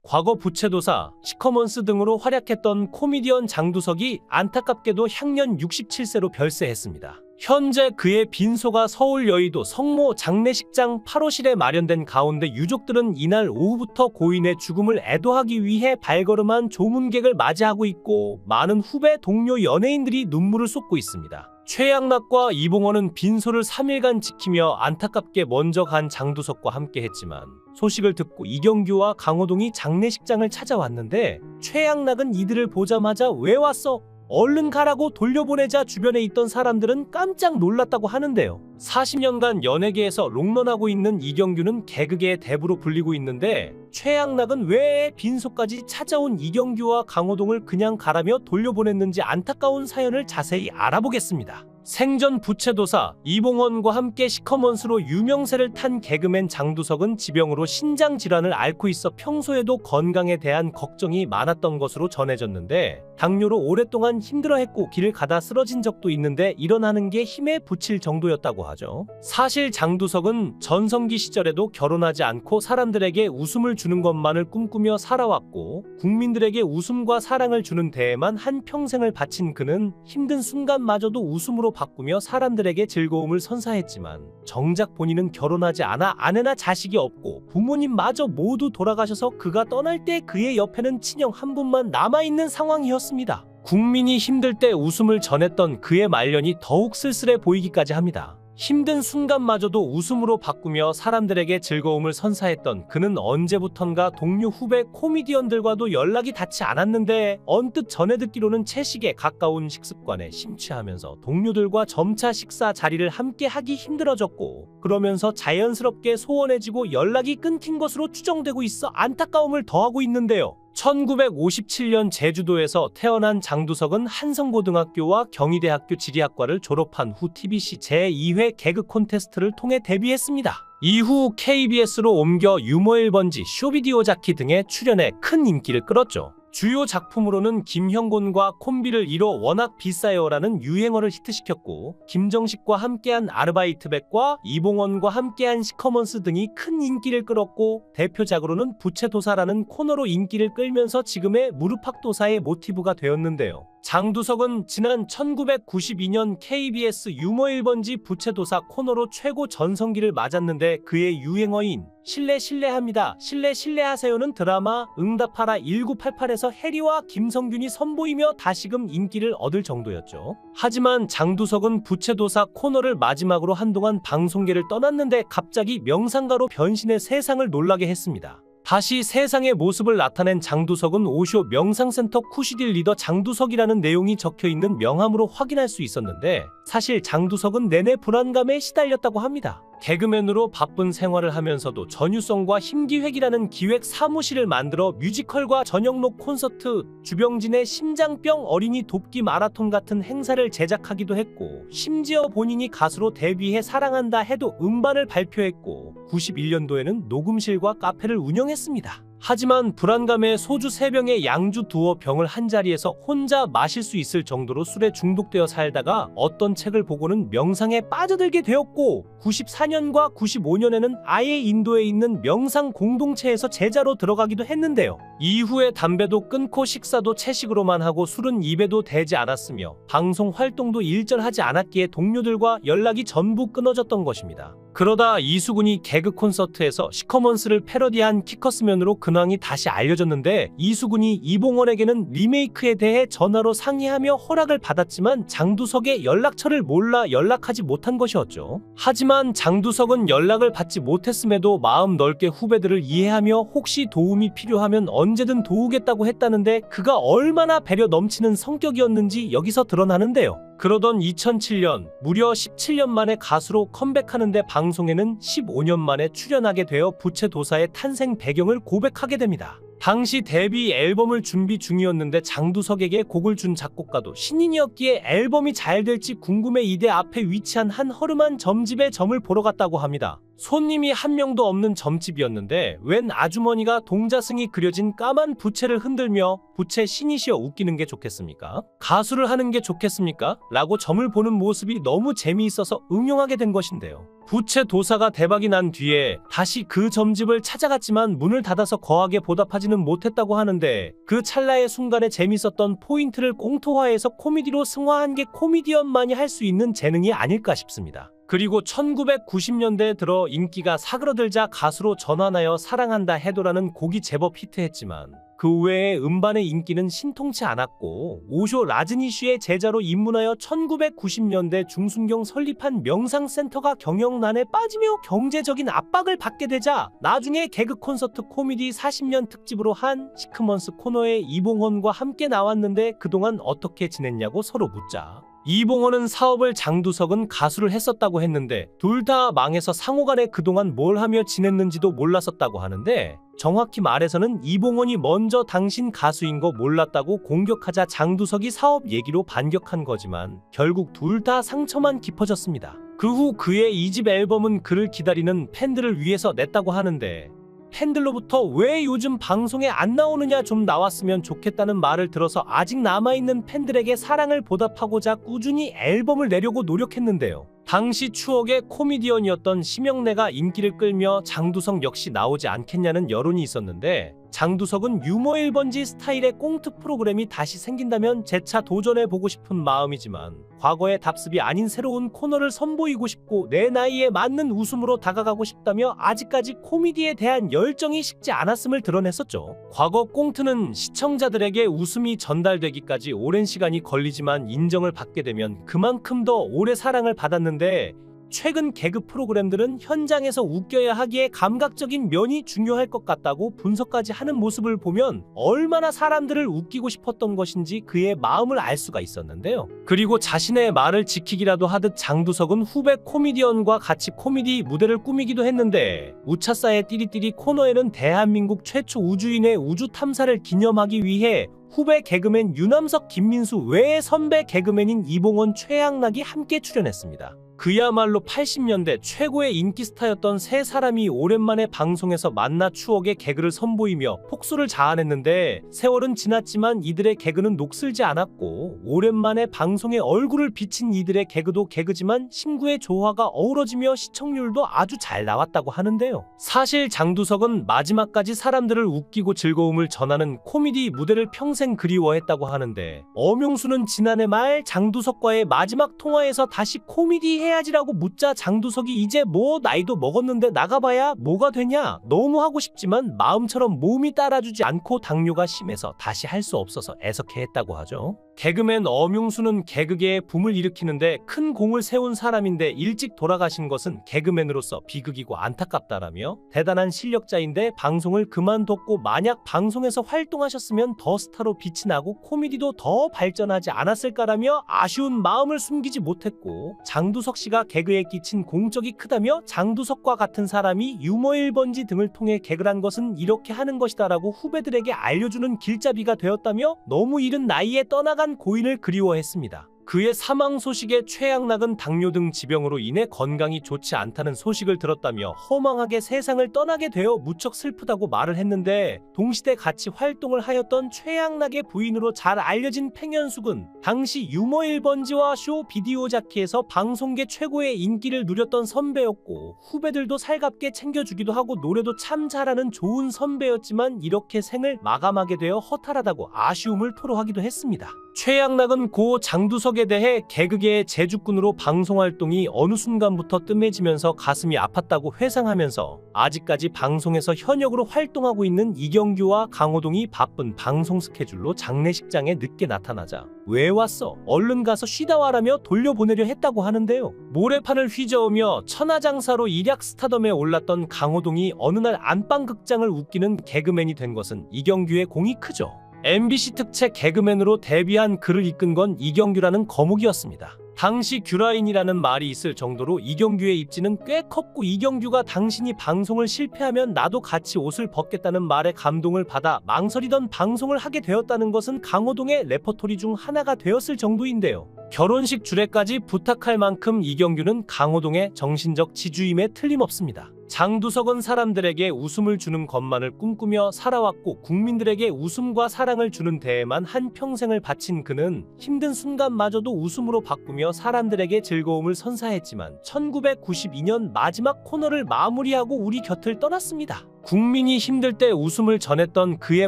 과거 부채도사, 시커먼스 등으로 활약했던 코미디언 장두석이 안타깝게도 향년 67세로 별세했습니다. 현재 그의 빈소가 서울 여의도 성모 장례식장 8호실에 마련된 가운데 유족들은 이날 오후부터 고인의 죽음을 애도하기 위해 발걸음한 조문객을 맞이하고 있고 많은 후배 동료 연예인들이 눈물을 쏟고 있습니다. 최양락과 이봉원은 빈소를 3일간 지키며 안타깝게 먼저 간 장두석과 함께 했지만 소식을 듣고 이경규와 강호동이 장례식장을 찾아왔는데 최양락은 이들을 보자마자 왜 왔어? 얼른 가라고 돌려보내자 주변에 있던 사람들은 깜짝 놀랐다고 하는데요. 40년간 연예계에서 롱런하고 있는 이경규는 개그계의 대부로 불리고 있는데 최양락은 왜 빈소까지 찾아온 이경규와 강호동을 그냥 가라며 돌려보냈는지 안타까운 사연을 자세히 알아보겠습니다. 생전 부채도사 이봉원과 함께 시커먼스로 유명세를 탄 개그맨 장두석은 지병으로 신장질환을 앓고 있어 평소에도 건강에 대한 걱정이 많았던 것으로 전해졌는데 당뇨로 오랫동안 힘들어했고 길을 가다 쓰러진 적도 있는데 일어나는 게 힘에 부칠 정도였다고 하죠. 사실 장두석은 전성기 시절에도 결혼하지 않고 사람들에게 웃음을 주는 것만을 꿈꾸며 살아왔고 국민들에게 웃음과 사랑을 주는 데에만 한평생을 바친 그는 힘든 순간마저도 웃음으로 바꾸며 사람들에게 즐거움을 선사했지만 정작 본인은 결혼하지 않아 아내나 자식이 없고 부모님마저 모두 돌아가셔서 그가 떠날 때 그의 옆에는 친형 한 분만 남아있는 상황이었습니다. 국민이 힘들 때 웃음을 전했던 그의 말년이 더욱 쓸쓸해 보이기까지 합니다. 힘든 순간마저도 웃음으로 바꾸며 사람들에게 즐거움을 선사했던 그는 언제부턴가 동료 후배 코미디언들과도 연락이 닿지 않았는데 언뜻 전해 듣기로는 채식에 가까운 식습관에 심취하면서 동료들과 점차 식사 자리를 함께 하기 힘들어졌고 그러면서 자연스럽게 소원해지고 연락이 끊긴 것으로 추정되고 있어 안타까움을 더하고 있는데요. 1957년 제주도에서 태어난 장두석은 한성고등학교와 경희대학교 지리학과를 졸업한 후 TBC 제2회 개그 콘테스트를 통해 데뷔했습니다. 이후 KBS로 옮겨 유머 1번지, 쇼비디오 자키 등에 출연해 큰 인기를 끌었죠. 주요 작품으로는 김형곤과 콤비를 이뤄 워낙 비싸요라는 유행어를 히트시켰고 김정식과 함께한 아르바이트백과 이봉원과 함께한 시커먼스 등이 큰 인기를 끌었고 대표작으로는 부채도사라는 코너로 인기를 끌면서 지금의 무릎팍도사의 모티브가 되었는데요. 장두석은 지난 1992년 KBS 유머 1번지 부채도사 코너로 최고 전성기를 맞았는데 그의 유행어인 실례합니다, 실례하세요는 드라마 응답하라 1988에서 해리와 김성균이 선보이며 다시금 인기를 얻을 정도였죠. 하지만 장두석은 부채도사 코너를 마지막으로 한동안 방송계를 떠났는데 갑자기 명상가로 변신해 세상을 놀라게 했습니다. 다시 세상의 모습을 나타낸 장두석은 오쇼 명상센터 쿠시딜 리더 장두석이라는 내용이 적혀있는 명함으로 확인할 수 있었는데 사실 장두석은 내내 불안감에 시달렸다고 합니다. 개그맨으로 바쁜 생활을 하면서도 전유성과 힘기획이라는 기획 사무실을 만들어 뮤지컬과 저녁록 콘서트, 주병진의 심장병 어린이 돕기 마라톤 같은 행사를 제작하기도 했고 심지어 본인이 가수로 데뷔해 사랑한다 해도 음반을 발표했고 91년도에는 녹음실과 카페를 운영했습니다. 하지만 불안감에 소주 3병에 양주 두어 병을 한자리에서 혼자 마실 수 있을 정도로 술에 중독되어 살다가 어떤 책을 보고는 명상에 빠져들게 되었고 94년과 95년에는 아예 인도에 있는 명상 공동체에서 제자로 들어가기도 했는데요. 이후에 담배도 끊고 식사도 채식으로만 하고 술은 입에도 대지 않았으며 방송 활동도 일절하지 않았기에 동료들과 연락이 전부 끊어졌던 것입니다. 그러다 이수근이 개그 콘서트에서 시커먼스를 패러디한 키커스면으로 근황이 다시 알려졌는데 이수근이 이봉원에게는 리메이크에 대해 전화로 상의하며 허락을 받았지만 장두석의 연락처를 몰라 연락하지 못한 것이었죠. 하지만 장두석은 연락을 받지 못했음에도 마음 넓게 후배들을 이해하며 혹시 도움이 필요하면 언제든 도우겠다고 했다는데 그가 얼마나 배려 넘치는 성격이었는지 여기서 드러나는데요. 그러던 2007년 무려 17년 만에 가수로 컴백하는데 방송에는 15년 만에 출연하게 되어 부채도사의 탄생 배경을 고백하게 됩니다. 당시 데뷔 앨범을 준비 중이었는데 장두석에게 곡을 준 작곡가도 신인이었기에 앨범이 잘 될지 궁금해 이대 앞에 위치한 한 허름한 점집에 점을 보러 갔다고 합니다. 손님이 한 명도 없는 점집이었는데 웬 아주머니가 동자승이 그려진 까만 부채를 흔들며 부채 신이시여 웃기는 게 좋겠습니까? 가수를 하는 게 좋겠습니까? 라고 점을 보는 모습이 너무 재미있어서 응용하게 된 것인데요. 부채 도사가 대박이 난 뒤에 다시 그 점집을 찾아갔지만 문을 닫아서 거하게 보답하지는 못했다고 하는데 그 찰나의 순간에 재밌었던 포인트를 꽁토화해서 코미디로 승화한 게 코미디언만이 할 수 있는 재능이 아닐까 싶습니다. 그리고 1990년대에 들어 인기가 사그러들자 가수로 전환하여 사랑한다 해도라는 곡이 제법 히트했지만 그 외에 음반의 인기는 신통치 않았고 오쇼 라즈니쉬의 제자로 입문하여 1990년대 중순경 설립한 명상센터가 경영난에 빠지며 경제적인 압박을 받게 되자 나중에 개그 콘서트 코미디 40년 특집으로 한 시크먼스 코너에 이봉헌과 함께 나왔는데 그동안 어떻게 지냈냐고 서로 묻자 이봉헌은 사업을 장두석은 가수를 했었다고 했는데 둘 다 망해서 상호간에 그동안 뭘 하며 지냈는지도 몰랐었다고 하는데 정확히 말해서는 이봉헌이 먼저 당신 가수인 거 몰랐다고 공격하자 장두석이 사업 얘기로 반격한 거지만 결국 둘 다 상처만 깊어졌습니다. 그 후 그의 2집 앨범은 그를 기다리는 팬들을 위해서 냈다고 하는데 팬들로부터 왜 요즘 방송에 안 나오느냐 좀 나왔으면 좋겠다는 말을 들어서 아직 남아있는 팬들에게 사랑을 보답하고자 꾸준히 앨범을 내려고 노력했는데요. 당시 추억의 코미디언이었던 심영래가 인기를 끌며 장두석 역시 나오지 않겠냐는 여론이 있었는데 장두석은 유머 1번지 스타일의 꽁트 프로그램이 다시 생긴다면 재차 도전해보고 싶은 마음이지만 과거의 답습이 아닌 새로운 코너를 선보이고 싶고 내 나이에 맞는 웃음으로 다가가고 싶다며 아직까지 코미디에 대한 열정이 식지 않았음을 드러냈었죠. 과거 꽁트는 시청자들에게 웃음이 전달되기까지 오랜 시간이 걸리지만 인정을 받게 되면 그만큼 더 오래 사랑을 받았는데 최근 개그 프로그램들은 현장에서 웃겨야 하기에 감각적인 면이 중요할 것 같다고 분석까지 하는 모습을 보면 얼마나 사람들을 웃기고 싶었던 것인지 그의 마음을 알 수가 있었는데요. 그리고 자신의 말을 지키기라도 하듯 장두석은 후배 코미디언과 같이 코미디 무대를 꾸미기도 했는데 우차사의 띠리띠리 코너에는 대한민국 최초 우주인의 우주 탐사를 기념하기 위해 후배 개그맨 유남석, 김민수 외의 선배 개그맨인 이봉헌, 최양락이 함께 출연했습니다. 그야말로 80년대 최고의 인기 스타였던 세 사람이 오랜만에 방송에서 만나 추억의 개그를 선보이며 폭소를 자아냈는데 세월은 지났지만 이들의 개그는 녹슬지 않았고 오랜만에 방송에 얼굴을 비친 이들의 개그도 개그지만 신구의 조화가 어우러지며 시청률도 아주 잘 나왔다고 하는데요. 사실 장두석은 마지막까지 사람들을 웃기고 즐거움을 전하는 코미디 무대를 평생 그리워했다고 하는데 엄용수는 지난해 말 장두석과의 마지막 통화에서 다시 코미디 해야지라고 묻자 장두석이 이제 뭐 나이도 먹었는데 나가봐야 뭐가 되냐, 너무 하고 싶지만 마음처럼 몸이 따라주지 않고 당뇨가 심해서 다시 할 수 없어서 애석해했다고 하죠. 개그맨 엄용수는 개그계에 붐을 일으키는데 큰 공을 세운 사람인데 일찍 돌아가신 것은 개그맨으로서 비극이고 안타깝다라며 대단한 실력자인데 방송을 그만뒀고 만약 방송에서 활동하셨으면 더 스타로 빛이 나고 코미디도 더 발전하지 않았을까라며 아쉬운 마음을 숨기지 못했고 장두석 씨가 개그에 끼친 공적이 크다며 장두석과 같은 사람이 유머 1번지 등을 통해 개그를 한 것은 이렇게 하는 것이다라고 후배들에게 알려주는 길잡이가 되었다며 너무 이른 나이에 떠나간 고인을 그리워했습니다. 그의 사망 소식에 최양락은 당뇨 등 지병으로 인해 건강이 좋지 않다는 소식을 들었다며 허망하게 세상을 떠나게 되어 무척 슬프다고 말을 했는데 동시대 같이 활동을 하였던 최양락의 부인으로 잘 알려진 팽현숙은 당시 유머 1번지와 쇼 비디오 자키에서 방송계 최고의 인기를 누렸던 선배였고 후배들도 살갑게 챙겨주기도 하고 노래도 참 잘하는 좋은 선배였지만 이렇게 생을 마감하게 되어 허탈하다고 아쉬움을 토로하기도 했습니다. 최양락은 고 장두석에 대해 개그계의 제주꾼으로 방송활동이 어느 순간부터 뜸해지면서 가슴이 아팠다고 회상하면서 아직까지 방송에서 현역으로 활동하고 있는 이경규와 강호동이 바쁜 방송 스케줄로 장례식장에 늦게 나타나자 왜 왔어? 얼른 가서 쉬다 와라며 돌려보내려 했다고 하는데요. 모래판을 휘저으며 천하장사로 일약 스타덤에 올랐던 강호동이 어느 날 안방극장을 웃기는 개그맨이 된 것은 이경규의 공이 크죠. MBC 특채 개그맨으로 데뷔한 그를 이끈 건 이경규라는 거목이었습니다. 당시 규라인이라는 말이 있을 정도로 이경규의 입지는 꽤 컸고 이경규가 당신이 방송을 실패하면 나도 같이 옷을 벗겠다는 말에 감동을 받아 망설이던 방송을 하게 되었다는 것은 강호동의 레퍼토리 중 하나가 되었을 정도인데요. 결혼식 주례까지 부탁할 만큼 이경규는 강호동의 정신적 지주임에 틀림없습니다. 장두석은 사람들에게 웃음을 주는 것만을 꿈꾸며 살아왔고 국민들에게 웃음과 사랑을 주는 데에만 한평생을 바친 그는 힘든 순간마저도 웃음으로 바꾸며 사람들에게 즐거움을 선사했지만 1992년 마지막 코너를 마무리하고 우리 곁을 떠났습니다. 국민이 힘들 때 웃음을 전했던 그의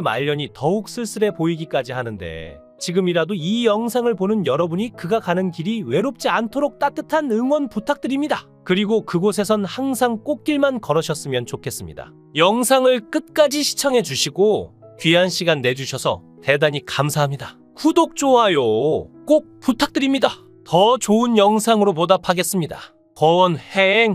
말년이 더욱 쓸쓸해 보이기까지 하는데 지금이라도 이 영상을 보는 여러분이 그가 가는 길이 외롭지 않도록 따뜻한 응원 부탁드립니다. 그리고 그곳에선 항상 꽃길만 걸으셨으면 좋겠습니다. 영상을 끝까지 시청해 주시고 귀한 시간 내주셔서 대단히 감사합니다. 구독, 좋아요 꼭 부탁드립니다. 더 좋은 영상으로 보답하겠습니다. 권행